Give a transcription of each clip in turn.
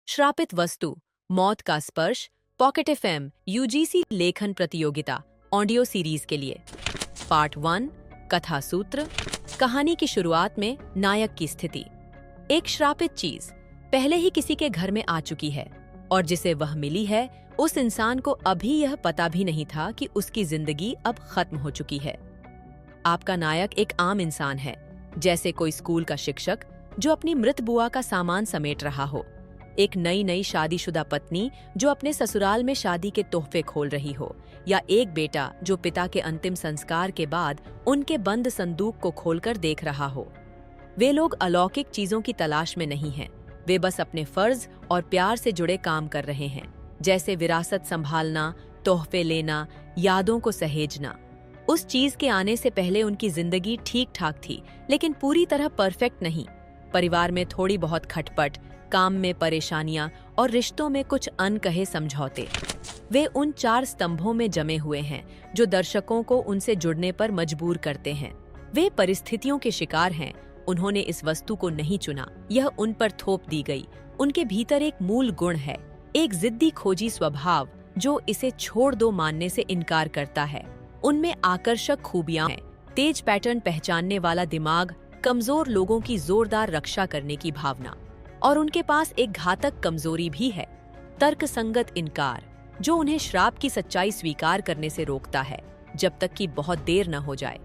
श्रापित वस्तु, मौत का स्पर्श, पॉकेट एफएम यूजीसी लेखन प्रतियोगिता ऑडियो सीरीज के लिए। पार्ट 1, कथा सूत्र। कहानी की शुरुआत में नायक की स्थिति। एक श्रापित चीज पहले ही किसी के घर में आ चुकी है और जिसे वह मिली है, उस इंसान को अभी यह पता भी नहीं था कि उसकी जिंदगी अब खत्म हो चुकी है। आपका नायक एक आम इंसान है, जैसे कोई स्कूल का शिक्षक जो अपनी मृत बुआ का सामान समेट रहा हो, एक नई शादीशुदा पत्नी जो अपने ससुराल में शादी के तोहफे खोल रही हो, या एक बेटा जो पिता के अंतिम संस्कार के बाद उनके बंद संदूक को खोलकर देख रहा हो। वे लोग अलौकिक चीजों की तलाश में नहीं हैं, वे बस अपने फर्ज और प्यार से जुड़े काम कर रहे हैं, जैसे विरासत संभालना, तोहफे लेना, यादों को सहेजना। उस चीज के आने से पहले उनकी जिंदगी ठीक ठाक थी, लेकिन पूरी तरह परफेक्ट नहीं। परिवार में थोड़ी बहुत खटपट, काम में परेशानियां और रिश्तों में कुछ अनकहे समझौते। वे उन 4 स्तंभों में जमे हुए हैं जो दर्शकों को उनसे जुड़ने पर मजबूर करते हैं। वे परिस्थितियों के शिकार हैं। उन्होंने इस वस्तु को नहीं चुना, यह उन पर थोप दी गई। उनके भीतर एक मूल गुण है, एक जिद्दी खोजी स्वभाव जो इसे छोड़ दो मानने से इनकार करता है। उनमें आकर्षक खूबियां हैं, तेज पैटर्न पहचानने वाला दिमाग, कमजोर लोगों की जोरदार रक्षा करने की भावना, और उनके पास एक घातक कमजोरी भी है, तर्कसंगत इनकार, जो उन्हें श्राप की सच्चाई स्वीकार करने से रोकता है जब तक कि बहुत देर न हो जाए।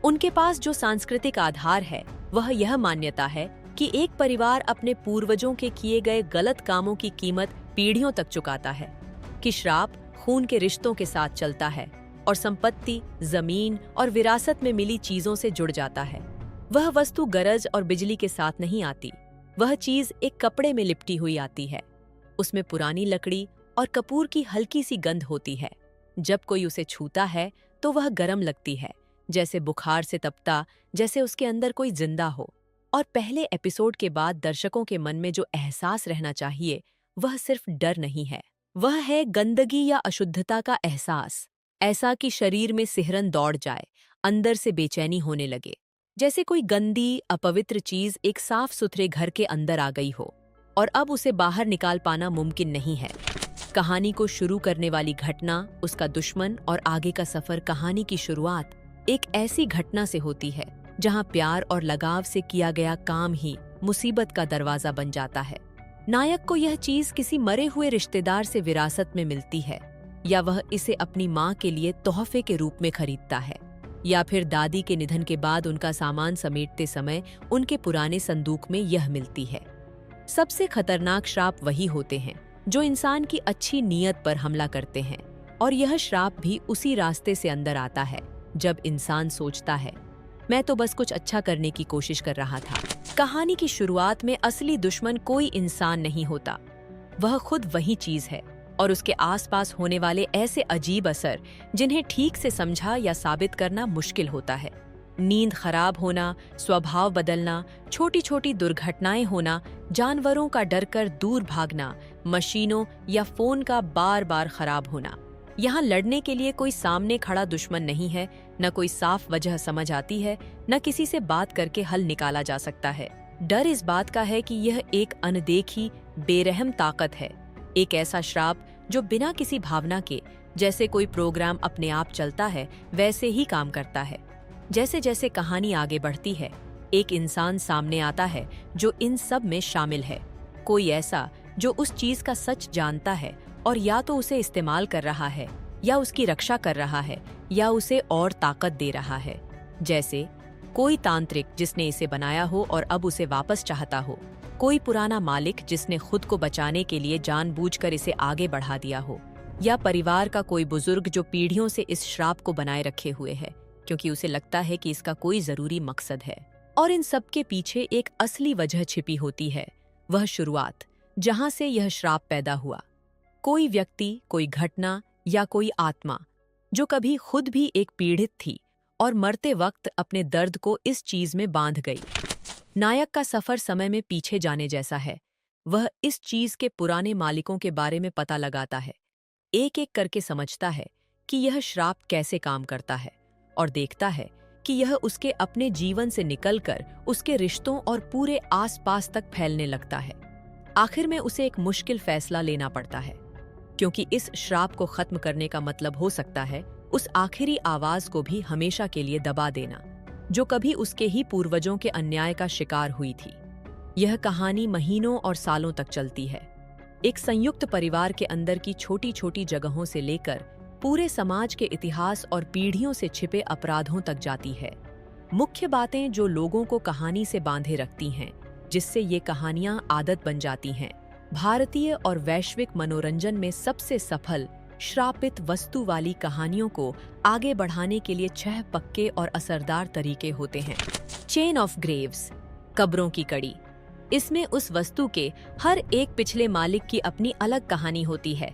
उनके पास जो सांस्कृतिक आधार है, वह यह मान्यता है कि एक परिवार अपने पूर्वजों के किए गए गलत कामों की कीमत पीढ़ियों तक चुकाता है, कि श्राप खून के रिश्तों के साथ चलता है और संपत्ति, जमीन और विरासत में मिली चीजों से जुड़ जाता है। वह वस्तु गरज और बिजली के साथ नहीं आती, वह चीज एक कपड़े में लिपटी हुई आती है। उसमें पुरानी लकड़ी और कपूर की हल्की सी गंध होती है। जब कोई उसे छूता है तो वह गर्म लगती है, जैसे बुखार से तपता, जैसे उसके अंदर कोई जिंदा हो। और पहले एपिसोड के बाद दर्शकों के मन में जो एहसास रहना चाहिए, वह सिर्फ डर नहीं है, वह है गंदगी या अशुद्धता का एहसास, ऐसा कि शरीर में सिहरन दौड़ जाए, अंदर से बेचैनी होने लगे, जैसे कोई गंदी, अपवित्र चीज एक साफ सुथरे घर के अंदर आ गई हो और अब उसे बाहर निकाल पाना मुमकिन नहीं है। कहानी को शुरू करने वाली घटना, उसका दुश्मन और आगे का सफर। कहानी की शुरुआत एक ऐसी घटना से होती है जहां प्यार और लगाव से किया गया काम ही मुसीबत का दरवाजा बन जाता है। नायक को यह चीज किसी मरे हुए रिश्तेदार से विरासत में मिलती है, या वह इसे अपनी माँ के लिए तोहफे के रूप में खरीदता है, या फिर दादी के निधन के बाद उनका सामान समेटते समय उनके पुराने संदूक में यह मिलती है। सबसे खतरनाक श्राप वही होते हैं जो इंसान की अच्छी नीयत पर हमला करते हैं, और यह श्राप भी उसी रास्ते से अंदर आता है जब इंसान सोचता है, मैं तो बस कुछ अच्छा करने की कोशिश कर रहा था। कहानी की शुरुआत में असली दुश्मन कोई इंसान नहीं होता, वह खुद वही चीज है, और उसके आसपास होने वाले ऐसे अजीब असर जिन्हें ठीक से समझा या साबित करना मुश्किल होता है। नींद खराब होना, स्वभाव बदलना, छोटी छोटी दुर्घटनाएं होना, जानवरों का डर कर दूर भागना, मशीनों या फोन का बार बार खराब होना। यहाँ लड़ने के लिए कोई सामने खड़ा दुश्मन नहीं है, न कोई साफ वजह समझ आती है, न किसी से बात करके हल निकाला जा सकता है। डर इस बात का है कि यह एक अनदेखी, बेरहम ताकत है, एक ऐसा श्राप जो बिना किसी भावना के, जैसे कोई प्रोग्राम अपने आप चलता है, वैसे ही काम करता है। जैसे जैसे कहानी आगे बढ़ती है, एक इंसान सामने आता है जो इन सब में शामिल है, कोई ऐसा जो उस चीज का सच जानता है और या तो उसे इस्तेमाल कर रहा है, या उसकी रक्षा कर रहा है, या उसे और ताकत दे रहा है। जैसे कोई तांत्रिक जिसने इसे बनाया हो और अब उसे वापस चाहता हो, कोई पुराना मालिक जिसने खुद को बचाने के लिए जानबूझकर इसे आगे बढ़ा दिया हो, या परिवार का कोई बुजुर्ग जो पीढ़ियों से इस श्राप को बनाए रखे हुए है क्योंकि उसे लगता है कि इसका कोई जरूरी मकसद है। और इन सब के पीछे एक असली वजह छिपी होती है, वह शुरुआत जहां से यह श्राप पैदा हुआ। कोई व्यक्ति, कोई घटना या कोई आत्मा जो कभी खुद भी एक पीड़ित थी और मरते वक्त अपने दर्द को इस चीज में बांध गई। नायक का सफर समय में पीछे जाने जैसा है। वह इस चीज के पुराने मालिकों के बारे में पता लगाता है, एक एक करके समझता है कि यह श्राप कैसे काम करता है, और देखता है कि यह उसके अपने जीवन से निकलकर उसके रिश्तों और पूरे आसपास तक फैलने लगता है। आखिर में उसे एक मुश्किल फैसला लेना पड़ता है, क्योंकि इस श्राप को खत्म करने का मतलब हो सकता है उस आखिरी आवाज को भी हमेशा के लिए दबा देना, जो कभी उसके ही पूर्वजों के अन्याय का शिकार हुई थी। यह कहानी महीनों और सालों तक चलती है, एक संयुक्त परिवार के अंदर की छोटी छोटी जगहों से लेकर पूरे समाज के इतिहास और पीढ़ियों से छिपे अपराधों तक जाती है। मुख्य बातें जो लोगों को कहानी से बांधे रखती हैं, जिससे ये कहानियां आदत बन जाती हैं। भारतीय और वैश्विक मनोरंजन में सबसे सफल श्रापित वस्तु वाली कहानियों को आगे बढ़ाने के लिए 6 पक्के और असरदार तरीके होते हैं। चेन ऑफ ग्रेव्स, कब्रों की कड़ी। इसमें उस वस्तु के हर एक पिछले मालिक की अपनी अलग कहानी होती है।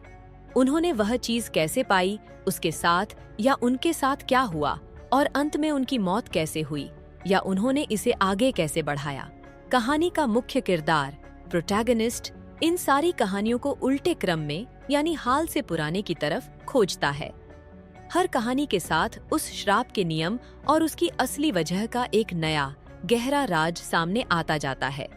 उन्होंने वह चीज कैसे पाई, उसके साथ या उनके साथ क्या हुआ, और अंत में उनकी मौत कैसे हुई, या उन्होंने इसे आगे कैसे बढ़ाया। कहानी का मुख्य किरदार, प्रोटैगनिस्ट, इन सारी कहानियों को उल्टे क्रम में यानी हाल से पुराने की तरफ खोजता है। हर कहानी के साथ उस श्राप के नियम और उसकी असली वजह का एक नया गहरा राज सामने आता जाता है।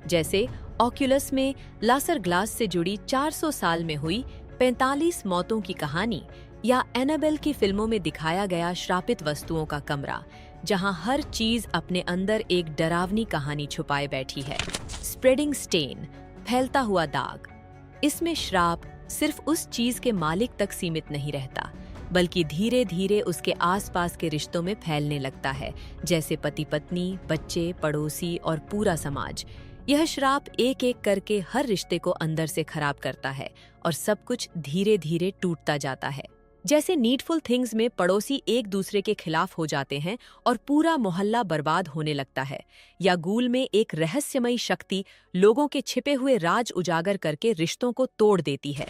जैसे ऑक्यूलस में लासर ग्लास से जुड़ी 400 साल में हुई 45 मौतों की कहानी, या एनाबेल की फिल्मों में दिखाया गया श्रापित वस्तुओं का कमरा, जहां हर चीज अपने अंदर एक डरावनी कहानी छुपाए बैठी है। स्प्रेडिंग स्टेन, फैलता हुआ दाग। इसमें श्राप सिर्फ उस चीज के मालिक तक सीमित नहीं रहता, बल्कि धीरे धीरे उसके आसपास के रिश्तों में फैलने लगता है, जैसे पति पत्नी, बच्चे, पड़ोसी और पूरा समाज। यह श्राप एक एक करके हर रिश्ते को अंदर से खराब करता है और सब कुछ धीरे धीरे टूटता जाता है। जैसे नीडफुल थिंग्स में पड़ोसी एक दूसरे के खिलाफ हो जाते हैं और पूरा मोहल्ला बर्बाद होने लगता है, या गूल में एक रहस्यमयी शक्ति लोगों के छिपे हुए राज उजागर करके रिश्तों को तोड़ देती है।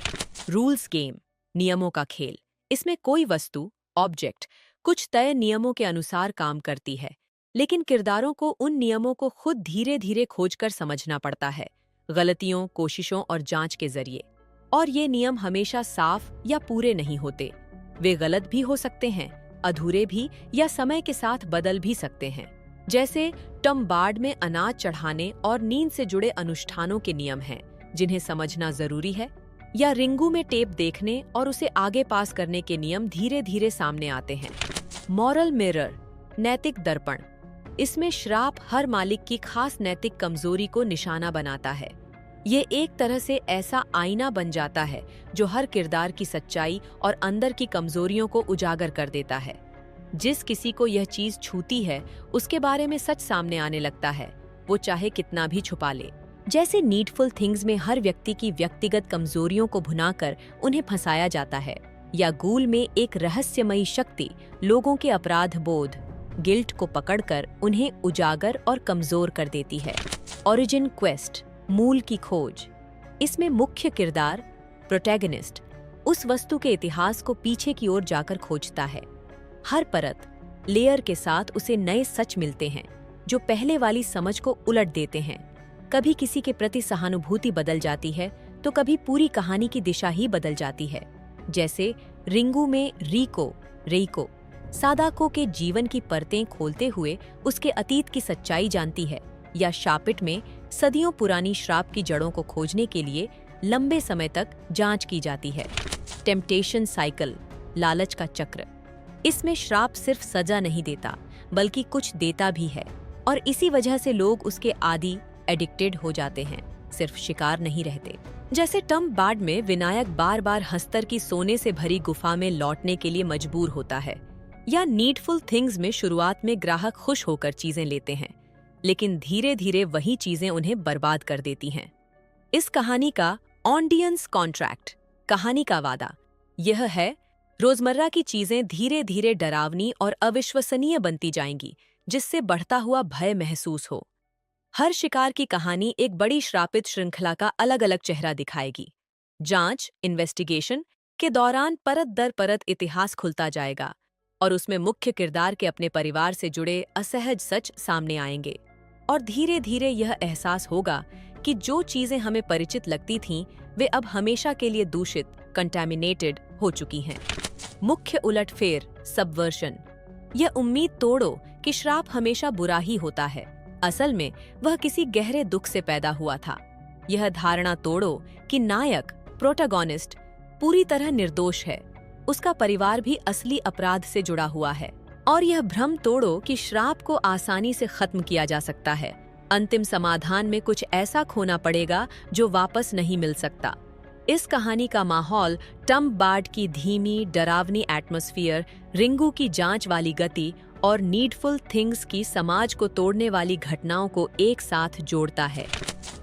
रूल्स गेम, नियमों का खेल। इसमें कोई वस्तु, ऑब्जेक्ट, कुछ तय नियमों के अनुसार काम करती है, लेकिन किरदारों को उन नियमों को खुद धीरे धीरे खोजकर समझना पड़ता है, गलतियों, कोशिशों और जांच के जरिए। और ये नियम हमेशा साफ या पूरे नहीं होते। वे गलत भी हो सकते हैं, अधूरे भी, या समय के साथ बदल भी सकते हैं। जैसे टम्बार्ड में अनाज चढ़ाने और नींद से जुड़े अनुष्ठानों के नियम हैं, जिन्हें समझना जरूरी है, या रिंगू में टेप देखने और उसे आगे पास करने के नियम धीरे धीरे सामने आते हैं। मॉरल मिरर, नैतिक दर्पण। इसमें श्राप हर मालिक की खास नैतिक कमजोरी को निशाना बनाता है। ये एक तरह से ऐसा आईना बन जाता है जो हर किरदार की सच्चाई और अंदर की कमजोरियों को उजागर कर देता है। जिस किसी को यह चीज छूती है, उसके बारे में सच सामने आने लगता है, वो चाहे कितना भी छुपा ले। जैसे नीडफुल थिंग्स में हर व्यक्ति की व्यक्तिगत कमजोरियों को भुनाकर उन्हें फंसाया जाता है, या गूल में एक रहस्यमयी शक्ति लोगों के अपराध बोध, गिल्ट को पकड़कर उन्हें उजागर और कमजोर कर देती है। ओरिजिन क्वेस्ट, मूल की खोज। इसमें मुख्य किरदार, प्रोटैगनिस्ट, उस वस्तु के इतिहास को पीछे की ओर जाकर खोजता है। हर परत, लेयर के साथ उसे नए सच मिलते हैं जो पहले वाली समझ को उलट देते हैं। कभी किसी के प्रति सहानुभूति बदल जाती है, तो कभी पूरी कहानी की दिशा ही बदल जाती है। जैसे रिंगू में रेइको सादाको के जीवन की परतें खोलते हुए उसके अतीत की सच्चाई जानती है, या शापिट में सदियों पुरानी श्राप की जड़ों को खोजने के लिए लंबे समय तक जांच की जाती है। टेम्पटेशन साइकिल, लालच का चक्र। इसमें श्राप सिर्फ सजा नहीं देता, बल्कि कुछ देता भी है, और इसी वजह से लोग उसके आदी, एडिक्टेड हो जाते हैं, सिर्फ शिकार नहीं रहते। जैसे टम्बार्ड में विनायक बार बार हस्तर की सोने से भरी गुफा में लौटने के लिए मजबूर होता है, या नीडफुल थिंग्स में शुरुआत में ग्राहक खुश होकर चीजें लेते हैं, लेकिन धीरे धीरे वही चीजें उन्हें बर्बाद कर देती हैं। इस कहानी का ऑडियंस कॉन्ट्रैक्ट, कहानी का वादा, यह है रोजमर्रा की चीजें धीरे धीरे डरावनी और अविश्वसनीय बनती जाएंगी, जिससे बढ़ता हुआ भय महसूस हो। हर शिकार की कहानी एक बड़ी श्रापित श्रृंखला का अलग अलग चेहरा दिखाएगी। जांच, इन्वेस्टिगेशन के दौरान परत दर परत इतिहास खुलता जाएगा, और उसमें मुख्य किरदार के अपने परिवार से जुड़े असहज सच सामने आएंगे, और धीरे धीरे यह एहसास होगा कि जो चीजें हमें परिचित लगती थीं, वे अब हमेशा के लिए दूषित, कंटैमिनेटेड हो चुकी हैं। मुख्य उलटफेर, सबवर्शन। यह उम्मीद तोड़ो कि श्राप हमेशा बुरा ही होता है। असल में वह किसी गहरे दुख से पैदा हुआ था। यह धारणा तोड़ो कि नायक, प्रोटैगनिस्ट, पूरी तरह निर्दोष है, उसका परिवार भी असली अपराध से जुड़ा हुआ है। और यह भ्रम तोड़ो कि श्राप को आसानी से खत्म किया जा सकता है। अंतिम समाधान में कुछ ऐसा खोना पड़ेगा जो वापस नहीं मिल सकता। इस कहानी का माहौल टम बार्ड की धीमी, डरावनी एटमॉस्फेयर, रिंगू की जांच वाली गति और नीडफुल थिंग्स की समाज को तोड़ने वाली घटनाओं को एक साथ जोड़ता है।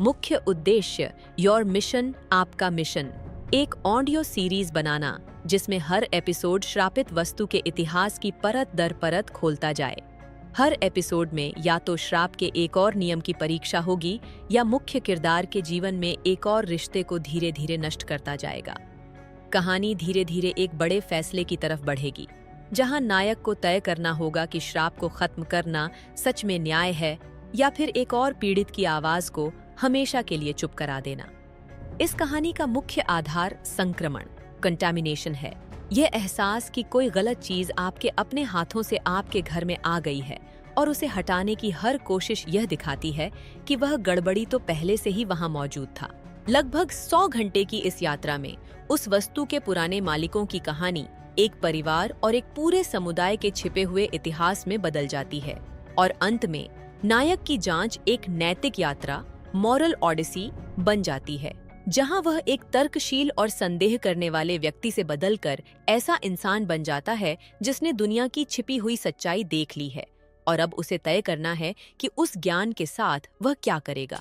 मुख्य उद्देश्य, योर मिशन, आपका मिशन, एक ऑडियो सीरीज बनाना जिसमें हर एपिसोड श्रापित वस्तु के इतिहास की परत दर परत खोलता जाए। हर एपिसोड में या तो श्राप के एक और नियम की परीक्षा होगी या मुख्य किरदार के जीवन में एक और रिश्ते को धीरे धीरे नष्ट करता जाएगा। कहानी धीरे धीरे एक बड़े फैसले की तरफ बढ़ेगी, जहां नायक को तय करना होगा कि श्राप को खत्म करना सच में न्याय है या फिर एक और पीड़ित की आवाज को हमेशा के लिए चुप करा देना। इस कहानी का मुख्य आधार संक्रमण, कंटामिनेशन है। यह एहसास कि कोई गलत चीज आपके अपने हाथों से आपके घर में आ गई है और उसे हटाने की हर कोशिश यह दिखाती है कि वह गड़बड़ी तो पहले से ही वहां मौजूद था। लगभग 100 घंटे की इस यात्रा में उस वस्तु के पुराने मालिकों की कहानी एक परिवार और एक पूरे समुदाय के छिपे हुए इतिहास में बदल जाती है और अंत में नायक की जांच एक नैतिक यात्रा, मॉरल ऑडिसी बन जाती है, जहां वह एक तर्कशील और संदेह करने वाले व्यक्ति से बदलकर ऐसा इंसान बन जाता है जिसने दुनिया की छिपी हुई सच्चाई देख ली है और अब उसे तय करना है कि उस ज्ञान के साथ वह क्या करेगा।